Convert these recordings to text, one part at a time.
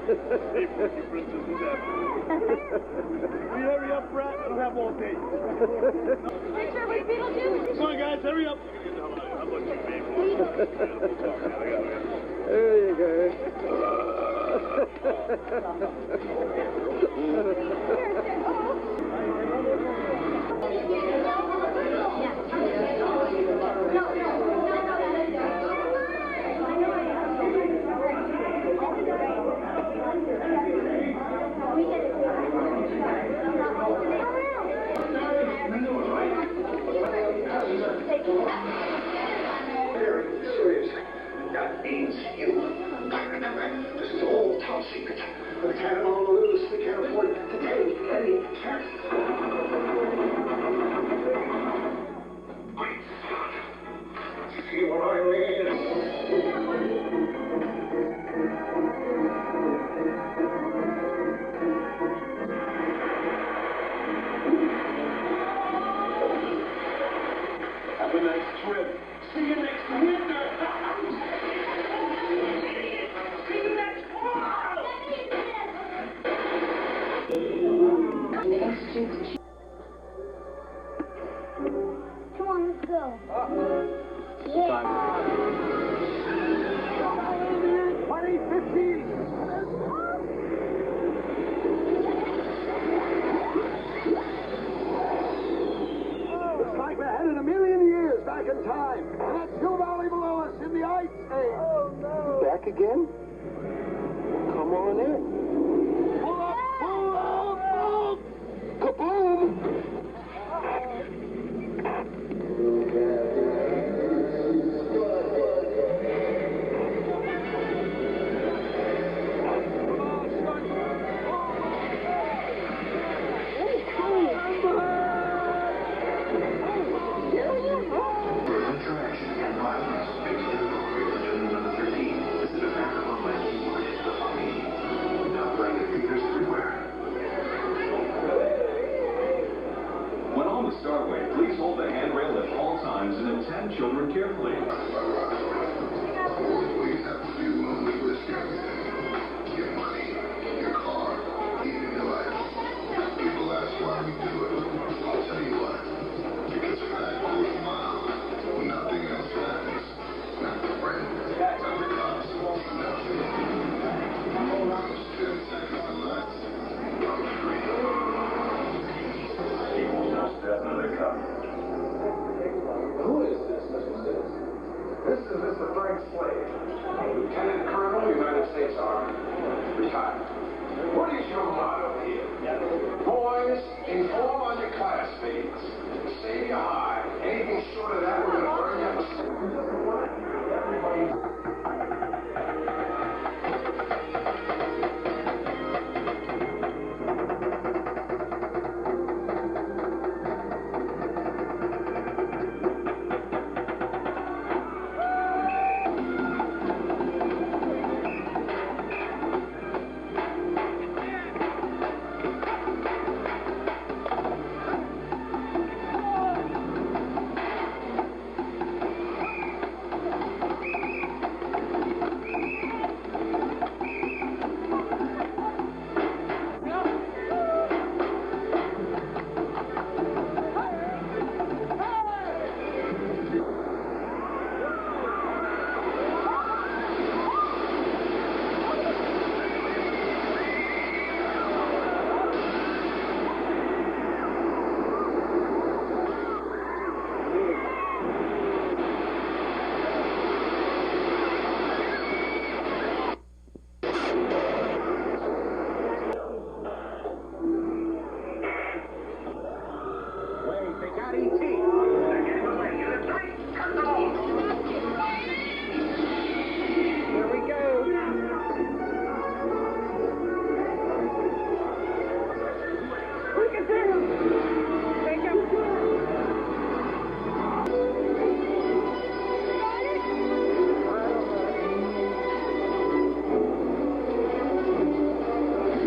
Hey, Porky Princess, who's that? Will you hurry up, Brat? I don't have all day. Picture with Beetlejuice. Come on, guys, hurry up. How much you pay for it? There you go. Seriously, that means you. This is all top secret. We can't on the loose. We can't afford to take any chances. See what I mean? Have a nice trip. See you next winter. See you next fall. Come on, let's go. Yeah. 2015. It's like we're headed a million years back in time. And that's Hill Valley below us in the ice age. Oh, no. Back again? Come on in. Pull up, pull up, pull up. Kaboom! When on the starway, please hold the handrail at all times and attend children carefully. We have a few moments to risk everything. Your money, your car, even your life. People ask why we do it. I'll tell you why. Because for that quarter mile, nothing else matters. Not the friend, not the cops, nothing. Those 10 seconds or less, I'm free. He will most definitely come. Who is this, Mr. Simmons? This is Mr. Frank Slade, Lieutenant Colonel, United States Army, retired. What is your motto here? Boys, inform on your classmates. Save your hide. Anything short of that, we're going to burn you up a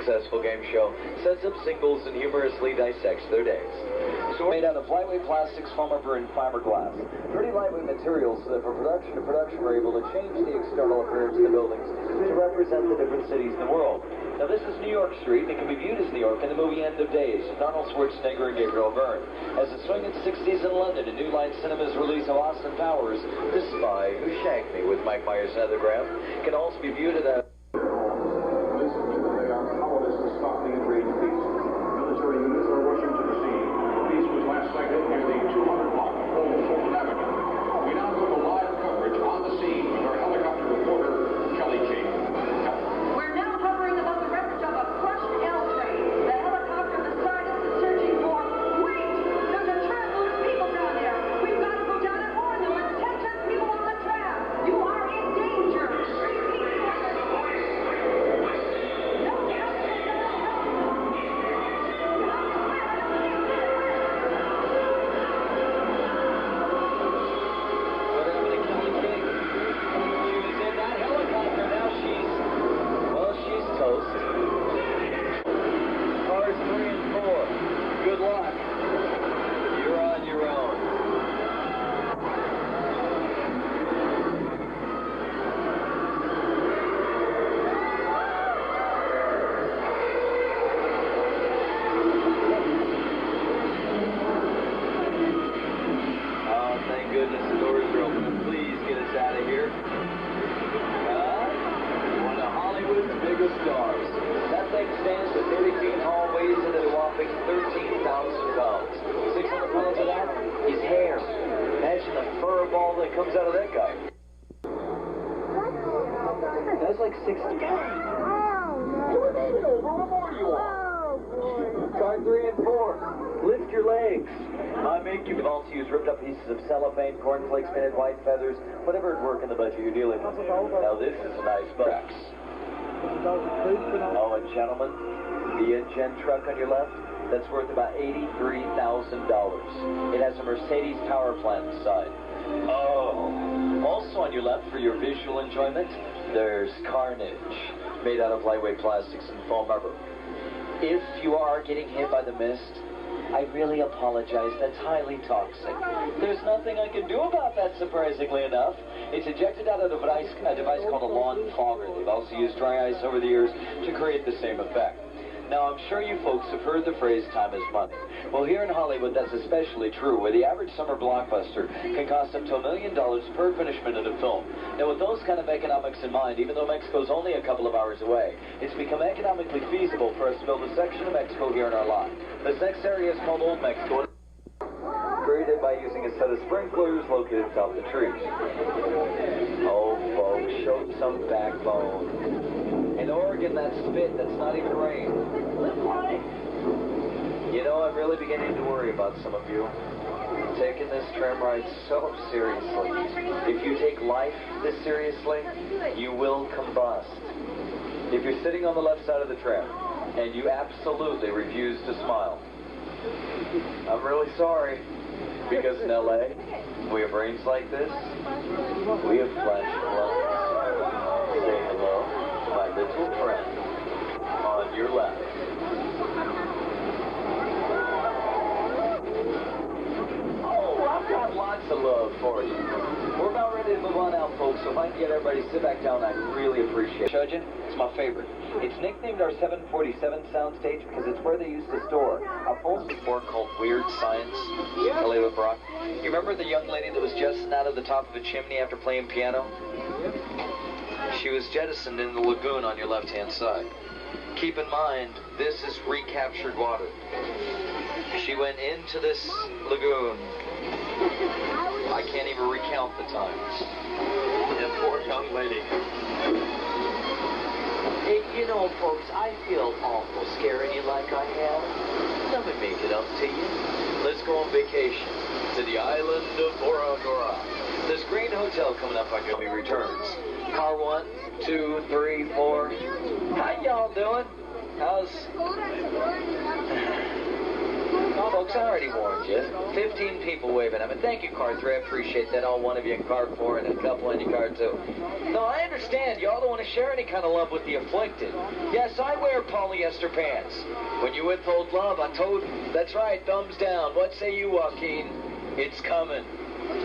Successful game show sets up singles and humorously dissects their days. made out of lightweight plastics, foam rubber, and fiberglass. Pretty lightweight materials so that from production to production we're able to change the external appearance of the buildings to represent the different cities in the world. Now this is New York Street, and it can be viewed as New York in the movie End of Days with Arnold Schwarzenegger and Gabriel Byrne. As the swinging 60s in London, a New Line Cinema's release of Austin Powers, The Spy Who Shagged Me with Mike Myers and other graph, can also be viewed at a... Police admit that they are powerless to stop the enraged beast. Military units are rushing to the scene. The beast was last sighted near the 200 block of Old Fulton Avenue. We now go to live coverage on the scene with our helicopter reporter, Kelly King. We're now hovering above the wreckage of a crushed L train. The helicopter beside us is searching for... Wait! There's a tram full of people down there. We've got to go down and warn them. There's 10 people on the tram. You are in danger. Cars 3 and 4. Good luck. You're on your own. Oh, thank goodness the doors are open. Please get us out of here. One of Hollywood's biggest stars. That thing stands at 30 feet tall, weighs in at a whopping 13,000 pounds. 600 pounds of that is hair. Imagine the fur ball that comes out of that guy. That's like 60 pounds. Car 3 and 4. Lift your legs. I make you also use ripped up pieces of cellophane, cornflakes, painted white feathers, whatever would work in the budget you're dealing with. Now this is a nice box. Oh, and gentlemen, the InGen truck on your left, that's worth about $83,000. It has a Mercedes power plant inside. Oh, also on your left for your visual enjoyment, there's Carnage, made out of lightweight plastics and foam rubber. If you are getting hit by the mist, I really apologize. That's highly toxic. There's nothing I can do about that, surprisingly enough. It's ejected out of a device called a lawn fogger. They've also used dry ice over the years to create the same effect. Now, I'm sure you folks have heard the phrase, time is money. Well, here in Hollywood, that's especially true, where the average summer blockbuster can cost up to $1 million per finished minute of film. Now, with those kind of economics in mind, even though Mexico's only a couple of hours away, it's become economically feasible for us to build a section of Mexico here in our lot. This next area is called Old Mexico, created by using a set of sprinklers located atop the trees. Oh, folks, show some backbone. In Oregon, that's spit, that's not even rain. You know, I'm really beginning to worry about some of you. Taking this tram ride so seriously. If you take life this seriously, you will combust. If you're sitting on the left side of the tram, and you absolutely refuse to smile, I'm really sorry. Because in L.A., we have brains like this. We have flesh and blood. Say hello, my little friend, on your left. Oh, I've got lots of love for you. We're about ready to move on out, folks, so if I can get everybody to sit back down, I'd really appreciate it. Chudgeon, it's my favorite. It's nicknamed our 747 soundstage because it's where they used to store a full sport called Weird Science. Kelly with Brock. You remember the young lady that was jettisoned out of the top of a chimney after playing piano? She was jettisoned in the lagoon on your left-hand side. Keep in mind, this is recaptured water. She went into this lagoon. I can't even recount the times. That poor young lady. Hey, you know, folks, I feel awful scaring you like I have. Let me make it up to you. Let's go on vacation to the island of Bora Bora. This great hotel coming up on Gummy Returns. Car 1, 2, 3, 4. How y'all doing? How's... Oh, folks, folks, I already warned you. 15 people waving. I mean, thank you, car 3. I appreciate that. All one of you in car 4 and a couple in your car 2. No, I understand. Y'all don't want to share any kind of love with the afflicted. Yes, I wear polyester pants. When you withhold love, I told you. That's right, thumbs down. What say you, Joaquin? It's coming.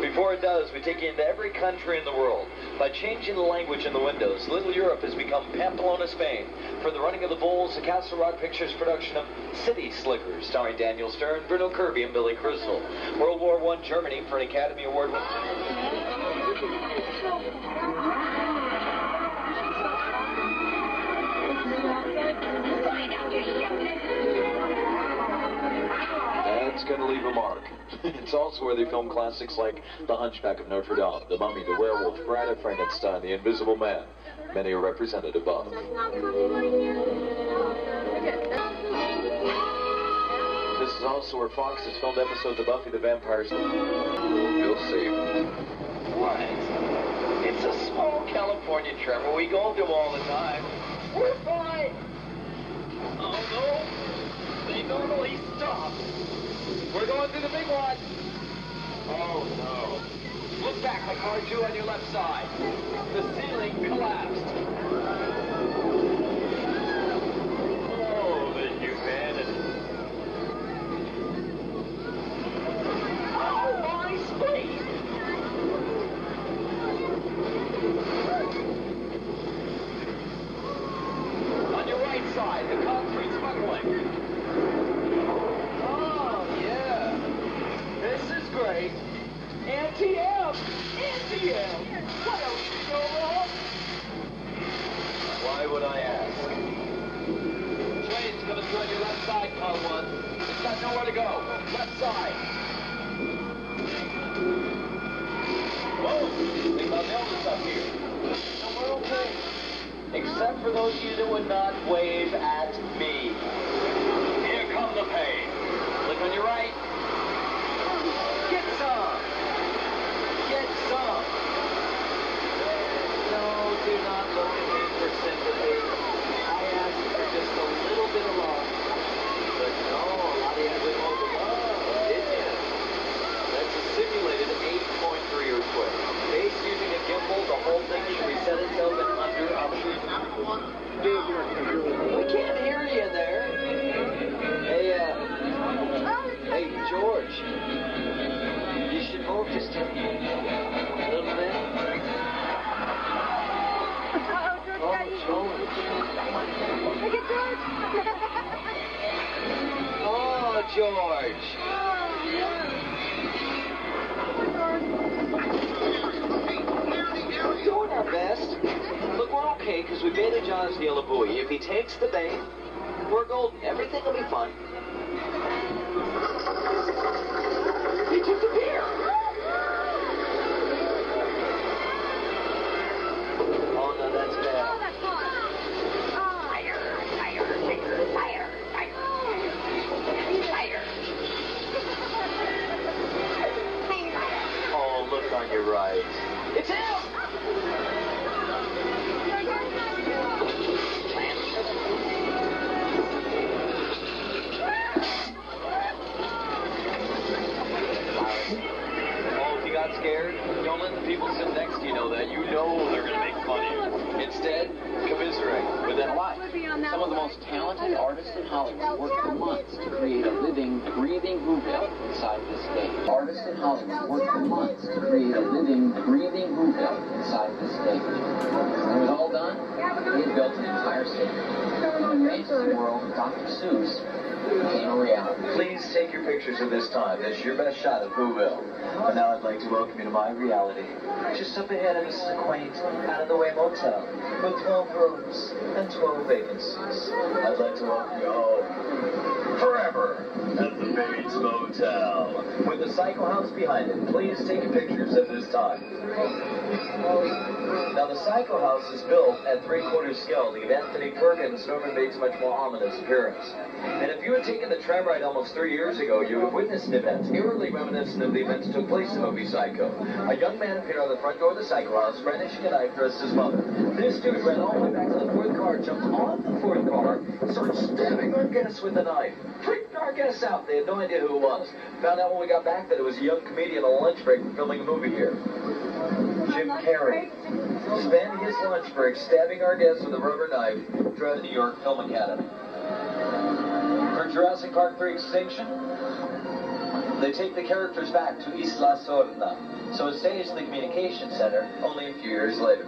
Before it does, we take you into every country in the world. By changing the language in the windows, Little Europe has become Pamplona, Spain. For the running of the bulls, the Castle Rock Pictures production of City Slickers, starring Daniel Stern, Bruno Kirby, and Billy Crystal. World War I Germany for an Academy Award. That's going to leave a mark. It's also where they film classics like The Hunchback of Notre Dame, The Mummy, The Werewolf, Bride of Frankenstein, The Invisible Man. Many are represented above. This is also where Fox has filmed episodes of Buffy the Vampire Slayer. You'll see. What? It's a small California tremor. We go through them all the time. We're fine. Oh, no. They normally stop. We're going through the big one. Oh, no. Look back, my car 2 on your left side. The ceiling collapsed. Oh, the humanity. Oh, my space. On your right side, the concrete's buckling. Great. Anti-M! Anti-M! Why don't you go up? Why would I ask? Train's coming through on your left side, car 1. It's got nowhere to go. Left side. Whoa! Think about Elvis up here. No, we're okay. Except for those of you that would not wave at me. Here come the pain. Look on your right. Get some! Get some! No, do not look at me for sympathy. I asked for just a little bit of love. But no, a lot of you have been overwhelmed, didn't you? That's a simulated 8.3 earthquake. Base using a gimbal, the whole thing should reset itself in under a We can't hear you in there. Hey, George. You should move just a little bit. Oh, George. Look at George. Oh, George. We're doing our best. Look, we're okay because we baited John's the yellow buoy. If he takes the bait, we're golden. Everything will be fine. He took the beer. Oh, no, that's bad. Oh, that's hot. Oh, look on your right. It's him! Scared? Don't let the people sit next to you know that. You know they're going to make fun of you. Instead, commiserate. But then why? Some of the most talented artists in Hollywood worked for months to create a living, breathing Whoville inside this stage. Artists in Hollywood worked for months to create a living, breathing Whoville inside this stage. When it was all done, they had built an entire city. In the fantasy world of Dr. Seuss, became a reality. Please take your pictures of this time. This is your best shot of Whoville. But now I'd like to welcome you to my reality. Just up ahead of us is a quaint, out-of-the-way motel with 12 rooms and 12 vacancies. I'd like to welcome you home forever at the Bates Motel. With the Psycho House behind it, please take your pictures at this time. Now, the Psycho House is built at 3/4 scale to give Anthony Perkins' Norman Bates a much more ominous appearance. And if you had taken the tram ride almost 3 years ago, you would have witnessed an event eerily reminiscent of the events that took place in the movie Psycho. A young man appeared on the front door of the Psycho House, brandishing a knife, dressed as mother. This dude ran all the way back to the fourth car, jumped on the fourth car, and started stabbing our guests with a knife. Freaked our guests out. They had no idea idea who it was. Found out when we got back that it was a young comedian on a lunch break from filming a movie here. Jim Carrey spent his lunch break stabbing our guests with a rubber knife throughout the New York Film Academy. For Jurassic Park 3 Extinction, they take the characters back to Isla Sorna, so it stays in the communication center only a few years later.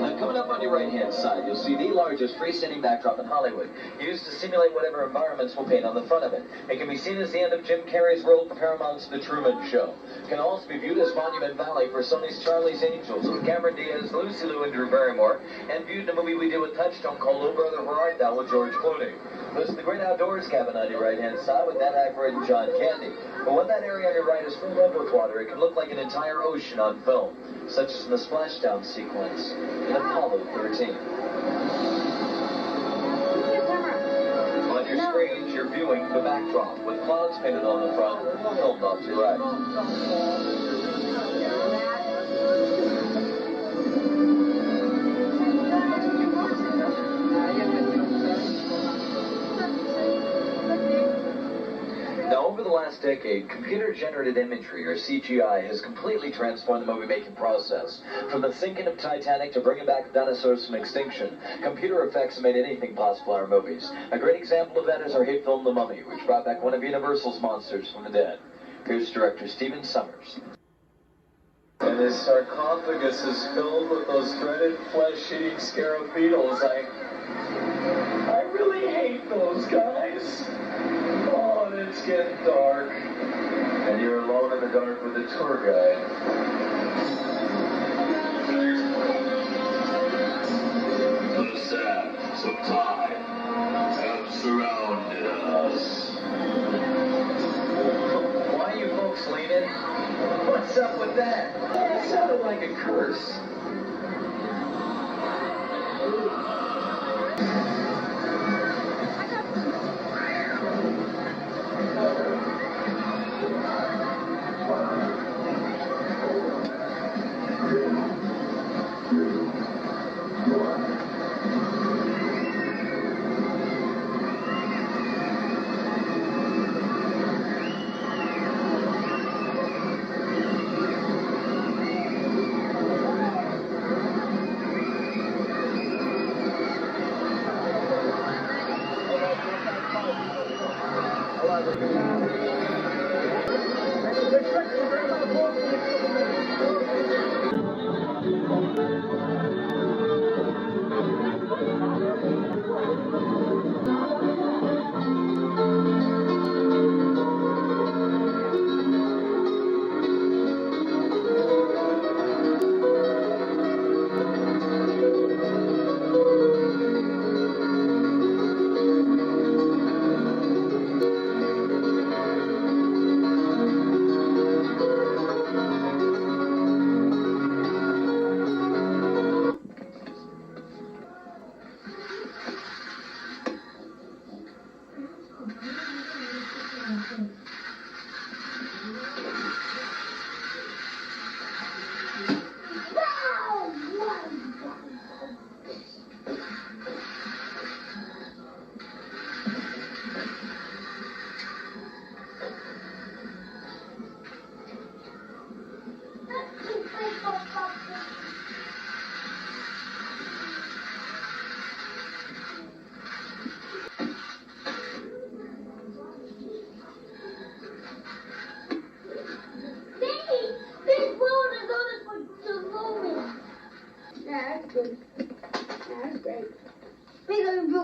Now, coming up on your right-hand side, you'll see the largest freestanding backdrop in Hollywood, used to simulate whatever environments will paint on the front of it. It can be seen as the end of Jim Carrey's role for Paramount's The Truman Show. It can also be viewed as Monument Valley for Sony's Charlie's Angels with Cameron Diaz, Lucy Liu, and Drew Barrymore, and viewed in a movie we did with Touchstone called Oh Brother, Where Art Thou with George Clooney. This is the Great Outdoors cabin on your right-hand side with Dan Aykroyd and John Candy. But when that area on your right is filled up with water, it can look like an entire ocean on film, such as in the splashdown sequence in Apollo 13. On your screens, you're viewing the backdrop with clouds painted on the front, filmed off to your right. Now, over the last decade, computer-generated imagery, or CGI, has completely transformed the movie-making process. From the sinking of Titanic to bringing back dinosaurs from extinction, computer effects have made anything possible in our movies. A great example of that is our hit film, The Mummy, which brought back one of Universal's monsters from the dead. Here's director Stephen Sommers. And this sarcophagus is filled with those dreaded flesh-eating scarab beetles. I really hate those guys. Oh, and it's getting dark. And you're alone in the dark with a tour guide. The sands of time have surrounded us. Why are you folks leaning? What's up with that? That sounded like a curse.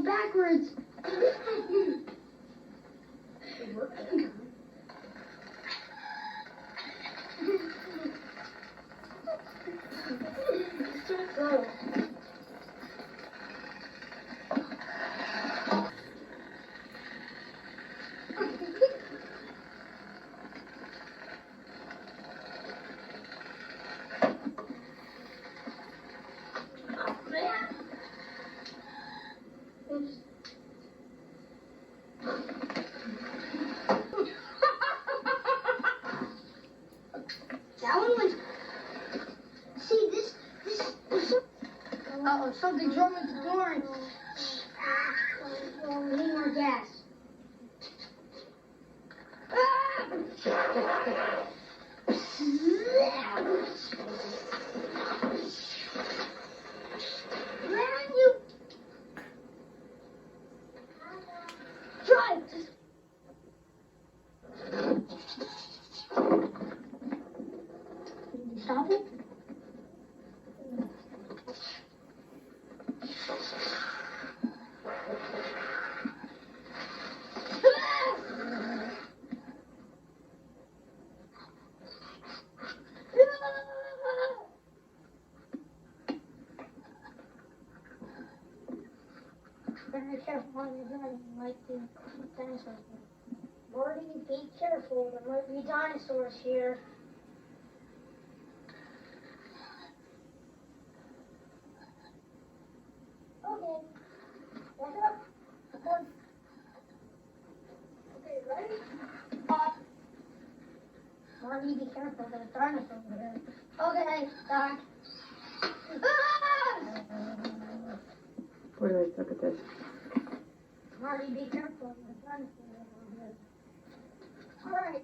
Backwards. Something's wrong with the door. We need more gas. Stop it. Be careful when you're driving, like the dinosaurs. Morty, be careful. There might be dinosaurs here. Okay. Back up. One. Okay, ready? Morty, be careful. There's dinosaurs here. Okay, start. Where do I suck at this? Marty, be careful. The sun's all right.